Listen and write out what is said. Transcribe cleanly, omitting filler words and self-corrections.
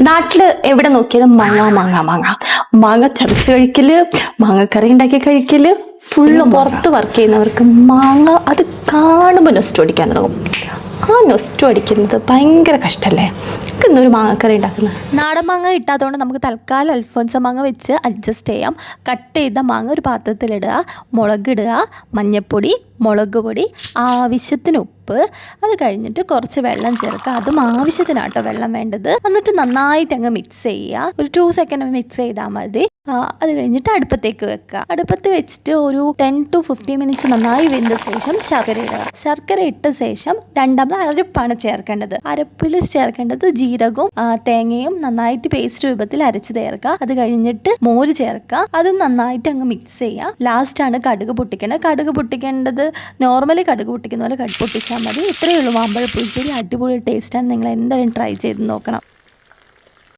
നാട്ടില് എവിടെ നോക്കിയാലും മാങ്ങ മാങ്ങ മാങ്ങ മാങ്ങ ചതച്ച് കഴിക്കല്, മാങ്ങക്കറി ഉണ്ടാക്കി കഴിക്കല്, ഫുള്ള് പുറത്ത് വർക്ക് ചെയ്യുന്നവർക്ക് മാങ്ങ അത് കാണുമ്പോൾ നൊസ്റ്റു അടിക്കാൻ തുടങ്ങും. ആ നൊസ്റ്റു അടിക്കുന്നത് ഭയങ്കര കഷ്ടല്ലേ. ഇന്നൊരു മാങ്ങക്കറി ഉണ്ടാക്കുന്നത്. നാടൻ മാങ്ങ കിട്ടാത്തതുകൊണ്ട് നമുക്ക് തൽക്കാലം അൽഫോൻസ മാങ്ങ വെച്ച് അഡ്ജസ്റ്റ് ചെയ്യാം. കട്ട് ചെയ്ത മാങ്ങ ഒരു പാത്രത്തിലിടുക, മുളകിടുക, മഞ്ഞൾപ്പൊടി, മുളക് പൊടി, ആവശ്യത്തിന് ഉപ്പ്, അത് കഴിഞ്ഞിട്ട് കുറച്ച് വെള്ളം ചേർക്കുക. അതും ആവശ്യത്തിനാട്ടോ വെള്ളം വേണ്ടത്. എന്നിട്ട് നന്നായിട്ട് അങ്ങ് മിക്സ് ചെയ്യുക. ഒരു 2 സെക്കൻഡ് മിക്സ് ചെയ്താൽ മതി. അത് കഴിഞ്ഞിട്ട് അടുപ്പത്തേക്ക് വെക്കുക. അടുപ്പത്ത് വെച്ചിട്ട് ഒരു 10 to 15 മിനിറ്റ്സ് നന്നായി വെന്ത ശേഷം ശർക്കര ഇടുക. ശർക്കര ഇട്ട ശേഷം രണ്ടാമത് അരപ്പാണ് ചേർക്കേണ്ടത്. അരപ്പിൽ ചേർക്കേണ്ടത് ജീരകവും തേങ്ങയും നന്നായിട്ട് പേസ്റ്റ് രൂപത്തിൽ അരച്ച് ചേർക്കുക. അത് കഴിഞ്ഞിട്ട് മോര് ചേർക്കുക. അതും നന്നായിട്ട് അങ്ങ് മിക്സ് ചെയ്യുക. ലാസ്റ്റാണ് കടുക് പൊട്ടിക്കേണ്ടത്. കടുക് പൊട്ടിക്കേണ്ടത് നോർമലി കടുക് പൊട്ടിക്കുന്ന പോലെ കടുക് പൊട്ടിച്ചാൽ മതി. ഇത്രയേ ഉള്ളൂ മാമ്പഴ പുളിശ്ശേരി. അടിപൊളി ടേസ്റ്റാണ്. നിങ്ങൾ എന്തായാലും ട്രൈ ചെയ്ത് നോക്കണം.